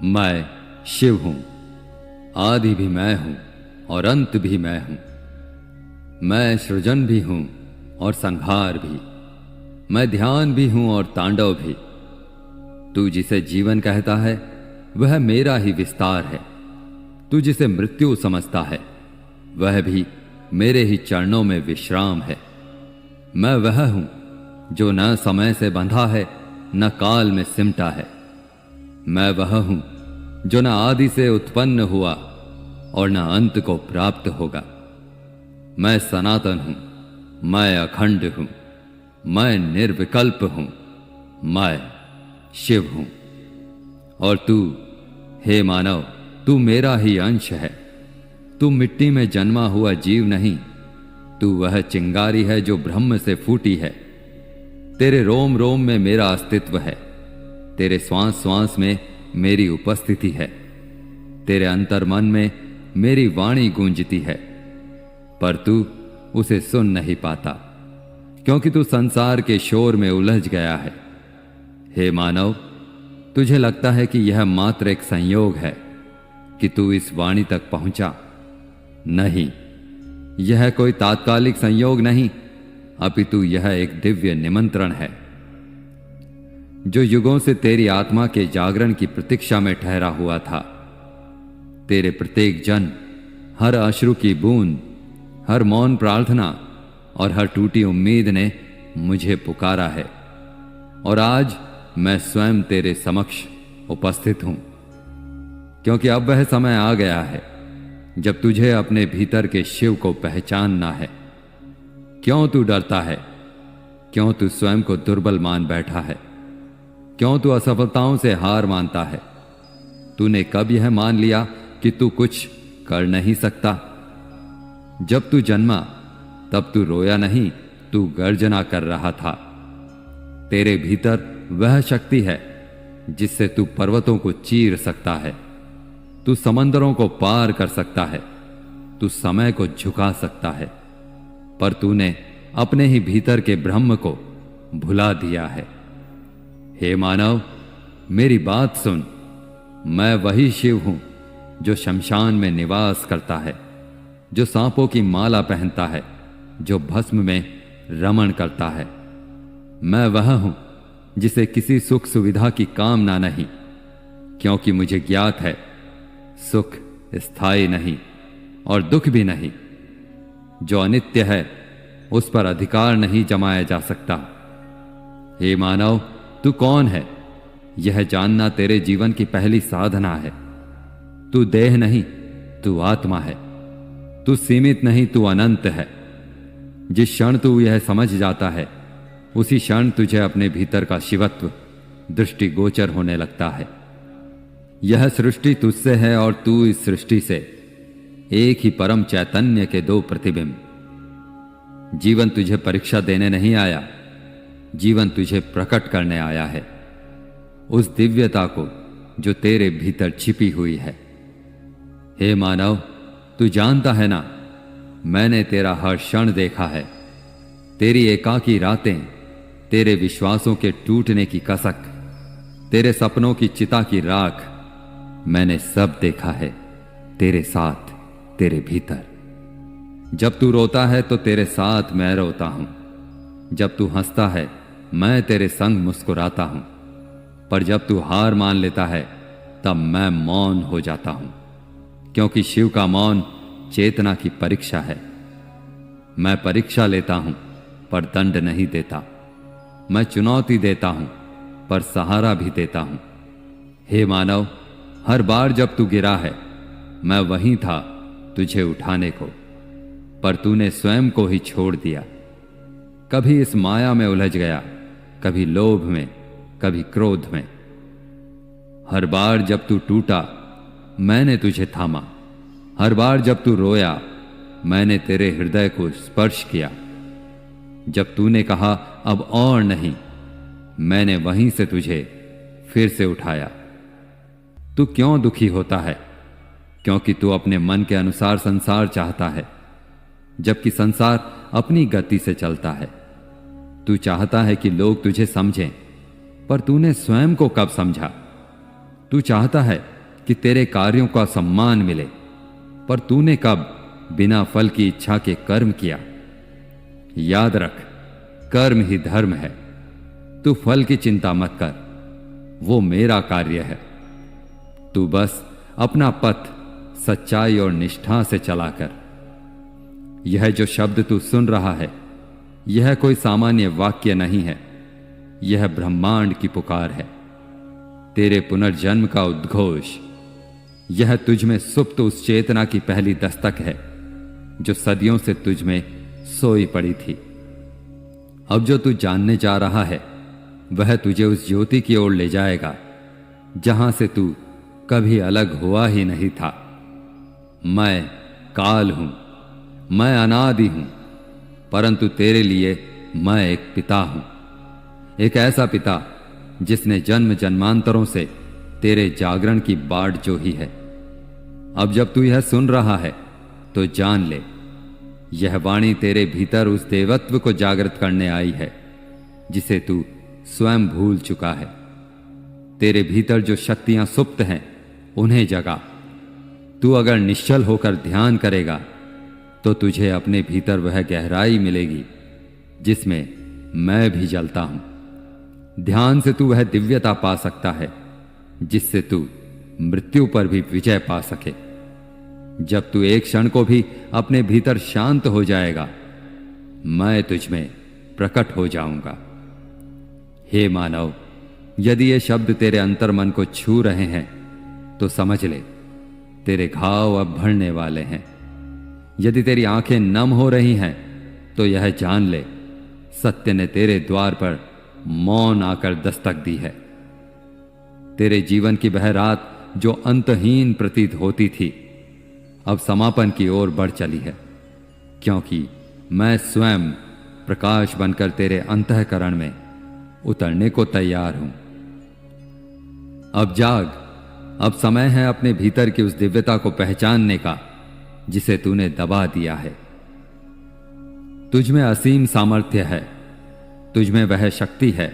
मैं शिव हूं, आदि भी मैं हूं और अंत भी मैं हूं। मैं सृजन भी हूं और संहार भी, मैं ध्यान भी हूं और तांडव भी। तू जिसे जीवन कहता है वह मेरा ही विस्तार है। तू जिसे मृत्यु समझता है वह भी मेरे ही चरणों में विश्राम है। मैं वह हूं जो न समय से बंधा है न काल में सिमटा है। मैं वह हूं जो न आदि से उत्पन्न हुआ और न अंत को प्राप्त होगा। मैं सनातन हूं, मैं अखंड हूं, मैं निर्विकल्प हूं, मैं शिव हूं। और तू, हे मानव, तू मेरा ही अंश है। तू मिट्टी में जन्मा हुआ जीव नहीं, तू वह चिंगारी है जो ब्रह्म से फूटी है। तेरे रोम रोम में मेरा अस्तित्व है, तेरे श्वास श्वास में मेरी उपस्थिति है, तेरे अंतर्मन में मेरी वाणी गूंजती है। पर तू उसे सुन नहीं पाता क्योंकि तू संसार के शोर में उलझ गया है। हे मानव, तुझे लगता है कि यह मात्र एक संयोग है कि तू इस वाणी तक पहुंचा। नहीं, यह कोई तात्कालिक संयोग नहीं, अपितु यह एक दिव्य निमंत्रण है जो युगों से तेरी आत्मा के जागरण की प्रतीक्षा में ठहरा हुआ था। तेरे प्रत्येक जन, हर अश्रु की बूंद, हर मौन प्रार्थना और हर टूटी उम्मीद ने मुझे पुकारा है। और आज मैं स्वयं तेरे समक्ष उपस्थित हूं, क्योंकि अब वह समय आ गया है जब तुझे अपने भीतर के शिव को पहचानना है। क्यों तू डरता है? क्यों तू स्वयं को दुर्बल मान बैठा है? क्यों तू असफलताओं से हार मानता है? तूने कब यह मान लिया कि तू कुछ कर नहीं सकता? जब तू जन्मा तब तू रोया नहीं, तू गर्जना कर रहा था। तेरे भीतर वह शक्ति है जिससे तू पर्वतों को चीर सकता है, तू समंदरों को पार कर सकता है, तू समय को झुका सकता है। पर तूने अपने ही भीतर के ब्रह्म को भुला दिया है। हे मानव, मेरी बात सुन। मैं वही शिव हूं जो शमशान में निवास करता है, जो सांपों की माला पहनता है, जो भस्म में रमण करता है। मैं वह हूं जिसे किसी सुख सुविधा की कामना नहीं, क्योंकि मुझे ज्ञात है सुख स्थायी नहीं और दुख भी नहीं। जो अनित्य है उस पर अधिकार नहीं जमाया जा सकता। हे मानव, तू कौन है यह जानना तेरे जीवन की पहली साधना है। तू देह नहीं, तू आत्मा है। तू सीमित नहीं, तू अनंत है। जिस क्षण तू यह समझ जाता है उसी क्षण तुझे अपने भीतर का शिवत्व दृष्टिगोचर होने लगता है। यह सृष्टि तुझसे है और तू इस सृष्टि से, एक ही परम चैतन्य के दो प्रतिबिंब। जीवन तुझे परीक्षा देने नहीं आया, जीवन तुझे प्रकट करने आया है उस दिव्यता को जो तेरे भीतर छिपी हुई है। हे मानव, तू जानता है ना, मैंने तेरा हर क्षण देखा है। तेरी एकाकी रातें, तेरे विश्वासों के टूटने की कसक, तेरे सपनों की चिता की राख, मैंने सब देखा है तेरे साथ, तेरे भीतर। जब तू रोता है तो तेरे साथ मैं रोता हूं, जब तू हंसता है मैं तेरे संग मुस्कुराता हूं। पर जब तू हार मान लेता है तब मैं मौन हो जाता हूं, क्योंकि शिव का मौन चेतना की परीक्षा है। मैं परीक्षा लेता हूं पर दंड नहीं देता। मैं चुनौती देता हूं पर सहारा भी देता हूं। हे मानव, हर बार जब तू गिरा है मैं वहीं था तुझे उठाने को, पर तूने स्वयं को ही छोड़ दिया। कभी इस माया में उलझ गया, कभी लोभ में, कभी क्रोध में। हर बार जब तू टूटा मैंने तुझे थामा। हर बार जब तू रोया मैंने तेरे हृदय को स्पर्श किया। जब तूने कहा अब और नहीं, मैंने वहीं से तुझे फिर से उठाया। तू क्यों दुखी होता है? क्योंकि तू अपने मन के अनुसार संसार चाहता है, जबकि संसार अपनी गति से चलता है। तू चाहता है कि लोग तुझे समझें, पर तूने स्वयं को कब समझा? तू चाहता है कि तेरे कार्यों का सम्मान मिले, पर तूने कब बिना फल की इच्छा के कर्म किया? याद रख, कर्म ही धर्म है। तू फल की चिंता मत कर, वो मेरा कार्य है। तू बस अपना पथ सच्चाई और निष्ठा से चला कर। यह जो शब्द तू सुन रहा है, यह कोई सामान्य वाक्य नहीं है, यह ब्रह्मांड की पुकार है, तेरे पुनर्जन्म का उद्घोष। यह तुझ में सुप्त उस चेतना की पहली दस्तक है जो सदियों से तुझ में सोई पड़ी थी। अब जो तू जानने जा रहा है, वह तुझे उस ज्योति की ओर ले जाएगा जहां से तू कभी अलग हुआ ही नहीं था। मैं काल हूं, मैं अनादि हूं, परंतु तेरे लिए मैं एक पिता हूं, एक ऐसा पिता जिसने जन्म जन्मांतरों से तेरे जागरण की बाट जोही है। अब जब तू यह सुन रहा है तो जान ले, यह वाणी तेरे भीतर उस देवत्व को जागृत करने आई है जिसे तू स्वयं भूल चुका है। तेरे भीतर जो शक्तियां सुप्त हैं, उन्हें जगा। तू अगर निश्चल होकर ध्यान करेगा तो तुझे अपने भीतर वह गहराई मिलेगी जिसमें मैं भी जलता हूं। ध्यान से तू वह दिव्यता पा सकता है जिससे तू मृत्यु पर भी विजय पा सके। जब तू एक क्षण को भी अपने भीतर शांत हो जाएगा, मैं तुझ में प्रकट हो जाऊंगा। हे मानव, यदि ये शब्द तेरे अंतर मन को छू रहे हैं तो समझ ले, तेरे घाव अब भरने वाले हैं। यदि तेरी आंखें नम हो रही हैं तो यह जान ले, सत्य ने तेरे द्वार पर मौन आकर दस्तक दी है। तेरे जीवन की वह रात जो अंतहीन प्रतीत होती थी, अब समापन की ओर बढ़ चली है, क्योंकि मैं स्वयं प्रकाश बनकर तेरे अंतःकरण में उतरने को तैयार हूं। अब जाग, अब समय है अपने भीतर की उस दिव्यता को पहचानने का जिसे तूने दबा दिया है। तुझ में असीम सामर्थ्य है, तुझ में वह शक्ति है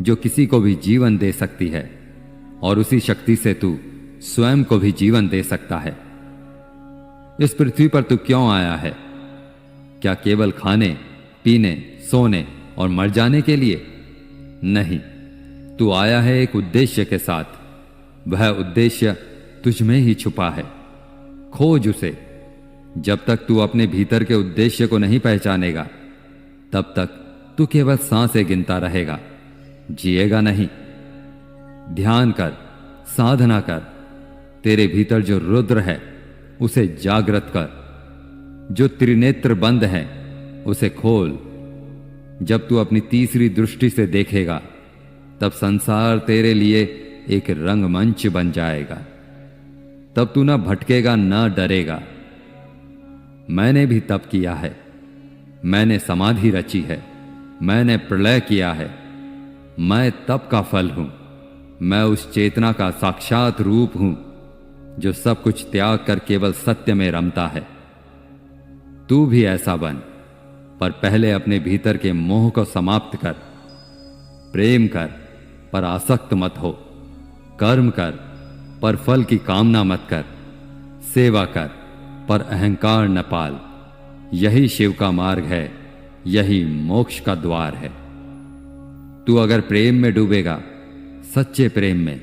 जो किसी को भी जीवन दे सकती है, और उसी शक्ति से तू स्वयं को भी जीवन दे सकता है। इस पृथ्वी पर तू क्यों आया है? क्या केवल खाने, पीने, सोने और मर जाने के लिए? नहीं, तू आया है एक उद्देश्य के साथ। वह उद्देश्य तुझ में ही छुपा है। खोज उसे। जब तक तू अपने भीतर के उद्देश्य को नहीं पहचानेगा, तब तक तू केवल सांसें गिनता रहेगा, जिएगा नहीं। ध्यान कर, साधना कर। तेरे भीतर जो रुद्र है उसे जागृत कर, जो त्रिनेत्र बंद है उसे खोल। जब तू अपनी तीसरी दृष्टि से देखेगा, तब संसार तेरे लिए एक रंगमंच बन जाएगा। तब तू न भटकेगा, न डरेगा। मैंने भी तप किया है, मैंने समाधि रची है, मैंने प्रलय किया है। मैं तप का फल हूं। मैं उस चेतना का साक्षात रूप हूं जो सब कुछ त्याग कर केवल सत्य में रमता है। तू भी ऐसा बन, पर पहले अपने भीतर के मोह को समाप्त कर। प्रेम कर, पर आसक्त मत हो। कर्म कर, पर फल की कामना मत कर। सेवा कर, पर अहंकार न पाल। यही शिव का मार्ग है, यही मोक्ष का द्वार है। तू अगर प्रेम में डूबेगा, सच्चे प्रेम में,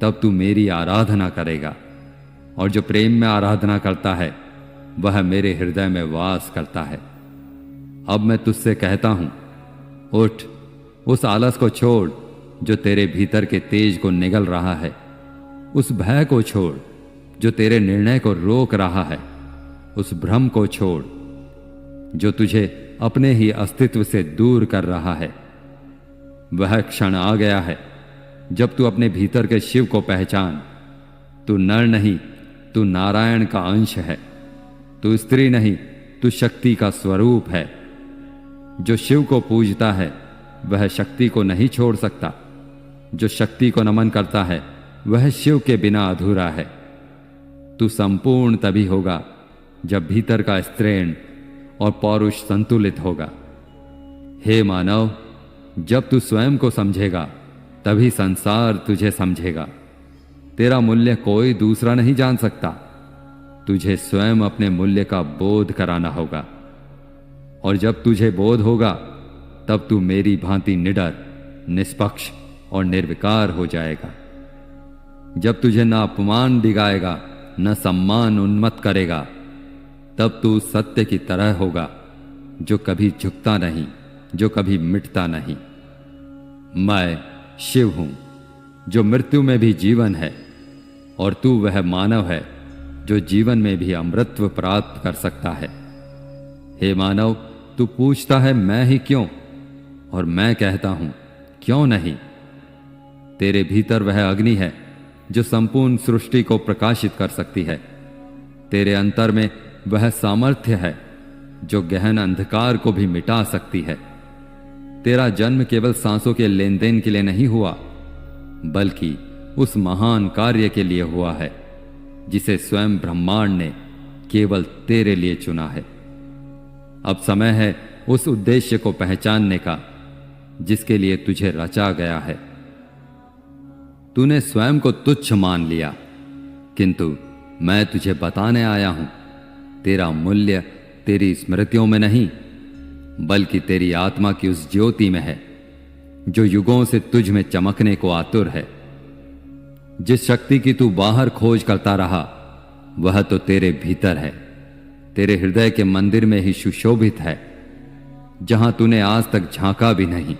तब तू मेरी आराधना करेगा, और जो प्रेम में आराधना करता है वह मेरे हृदय में वास करता है। अब मैं तुझसे कहता हूं, उठ, उस आलस को छोड़ जो तेरे भीतर के तेज को निगल रहा है। उस भय को छोड़ जो तेरे निर्णय को रोक रहा है। उस भ्रम को छोड़ जो तुझे अपने ही अस्तित्व से दूर कर रहा है। वह क्षण आ गया है जब तू अपने भीतर के शिव को पहचान। तू नर नहीं, तू नारायण का अंश है। तू स्त्री नहीं, तू शक्ति का स्वरूप है। जो शिव को पूजता है वह शक्ति को नहीं छोड़ सकता। जो शक्ति को नमन करता है वह शिव के बिना अधूरा है। तू संपूर्ण तभी होगा जब भीतर का स्त्रीण और पौरुष संतुलित होगा। हे मानव, जब तू स्वयं को समझेगा तभी संसार तुझे समझेगा। तेरा मूल्य कोई दूसरा नहीं जान सकता। तुझे स्वयं अपने मूल्य का बोध कराना होगा, और जब तुझे बोध होगा तब तू मेरी भांति निडर, निष्पक्ष और निर्विकार हो जाएगा। जब तुझे न अपमान डिगाएगा न सम्मान उन्मत्त करेगा, तब तू सत्य की तरह होगा, जो कभी झुकता नहीं, जो कभी मिटता नहीं। मैं शिव हूं, जो मृत्यु में भी जीवन है, और तू वह मानव है जो जीवन में भी अमृतत्व प्राप्त कर सकता है। हे मानव, तू पूछता है मैं ही क्यों, और मैं कहता हूं क्यों नहीं। तेरे भीतर वह अग्नि है जो संपूर्ण सृष्टि को प्रकाशित कर सकती है। तेरे अंतर में वह सामर्थ्य है जो गहन अंधकार को भी मिटा सकती है। तेरा जन्म केवल सांसों के लेन देन के लिए नहीं हुआ, बल्कि उस महान कार्य के लिए हुआ है जिसे स्वयं ब्रह्मांड ने केवल तेरे लिए चुना है। अब समय है उस उद्देश्य को पहचानने का जिसके लिए तुझे रचा गया है। तूने स्वयं को तुच्छ मान लिया, किंतु मैं तुझे बताने आया हूं, तेरा मूल्य तेरी स्मृतियों में नहीं, बल्कि तेरी आत्मा की उस ज्योति में है जो युगों से तुझ में चमकने को आतुर है। जिस शक्ति की तू बाहर खोज करता रहा, वह तो तेरे भीतर है, तेरे हृदय के मंदिर में ही सुशोभित है, जहां तूने आज तक झांका भी नहीं।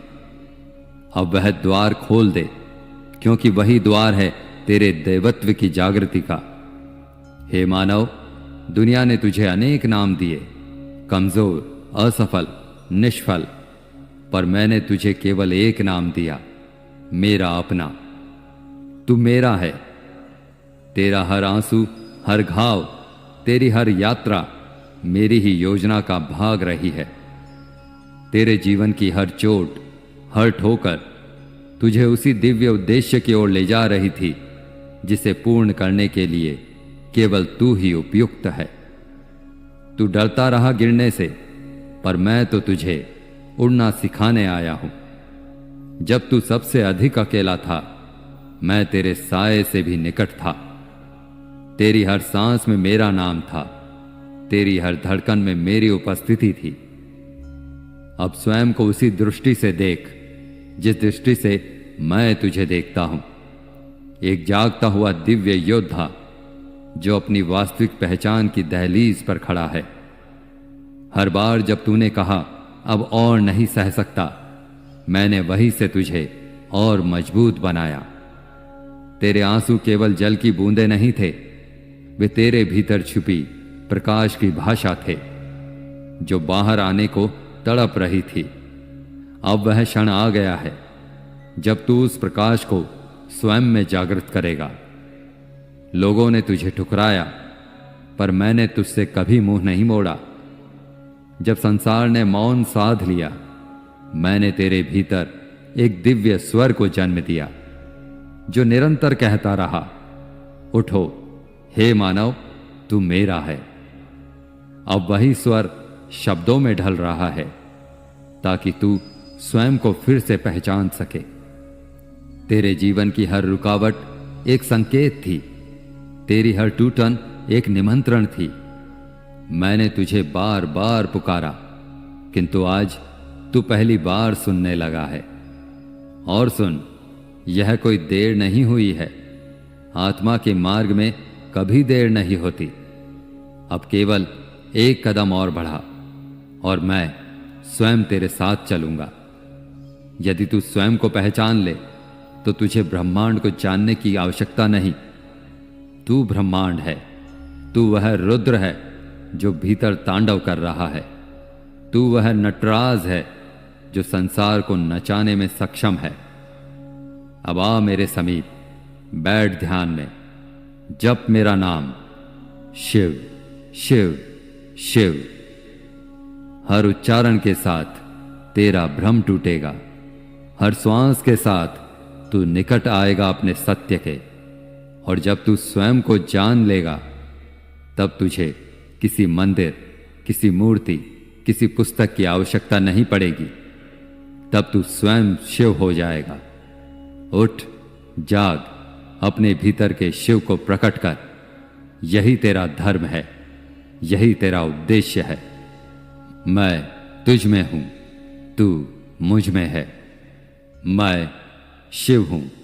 अब वह द्वार खोल दे, क्योंकि वही द्वार है तेरे दैवत्व की जागृति का। हे मानव, दुनिया ने तुझे अनेक नाम दिए, कमजोर, असफल, निष्फल, पर मैंने तुझे केवल एक नाम दिया, मेरा अपना। तू मेरा है। तेरा हर आंसू, हर घाव, तेरी हर यात्रा मेरी ही योजना का भाग रही है। तेरे जीवन की हर चोट, हर ठोकर तुझे उसी दिव्य उद्देश्य की ओर ले जा रही थी जिसे पूर्ण करने के लिए केवल तू ही उपयुक्त है। तू डरता रहा गिरने से, पर मैं तो तुझे उड़ना सिखाने आया हूं। जब तू सबसे अधिक अकेला था, मैं तेरे साए से भी निकट था। तेरी हर सांस में मेरा नाम था, तेरी हर धड़कन में मेरी उपस्थिति थी। अब स्वयं को उसी दृष्टि से देख जिस दृष्टि से मैं तुझे देखता हूं। एक जागता हुआ दिव्य योद्धा जो अपनी वास्तविक पहचान की दहलीज पर खड़ा है। हर बार जब तूने कहा अब और नहीं सह सकता, मैंने वहीं से तुझे और मजबूत बनाया। तेरे आंसू केवल जल की बूंदें नहीं थे, वे तेरे भीतर छुपी प्रकाश की भाषा थे जो बाहर आने को तड़प रही थी। अब वह क्षण आ गया है जब तू उस प्रकाश को स्वयं में जागृत करेगा। लोगों ने तुझे ठुकराया, पर मैंने तुझसे कभी मुंह नहीं मोड़ा। जब संसार ने मौन साध लिया, मैंने तेरे भीतर एक दिव्य स्वर को जन्म दिया जो निरंतर कहता रहा, उठो हे मानव, तू मेरा है। अब वही स्वर शब्दों में ढल रहा है ताकि तू स्वयं को फिर से पहचान सके। तेरे जीवन की हर रुकावट एक संकेत थी, तेरी हर टूटन एक निमंत्रण थी। मैंने तुझे बार बार पुकारा, किंतु आज तू पहली बार सुनने लगा है। और सुन, यह कोई देर नहीं हुई है। आत्मा के मार्ग में कभी देर नहीं होती। अब केवल एक कदम और बढ़ा और मैं स्वयं तेरे साथ चलूंगा। यदि तू स्वयं को पहचान ले तो तुझे ब्रह्मांड को जानने की आवश्यकता नहीं। तू ब्रह्मांड है, तू वह रुद्र है जो भीतर तांडव कर रहा है। तू वह नटराज है जो संसार को नचाने में सक्षम है। अब आ मेरे समीप, बैठ ध्यान में, जप मेरा नाम, शिव शिव शिव। हर उच्चारण के साथ तेरा भ्रम टूटेगा। हर श्वास के साथ तू निकट आएगा अपने सत्य के। और जब तू स्वयं को जान लेगा, तब तुझे किसी मंदिर, किसी मूर्ति, किसी पुस्तक की आवश्यकता नहीं पड़ेगी। तब तू स्वयं शिव हो जाएगा। उठ, जाग, अपने भीतर के शिव को प्रकट कर। यही तेरा धर्म है, यही तेरा उद्देश्य है। मैं तुझ में हूं, तू मुझ में है। मैं शिव हूं।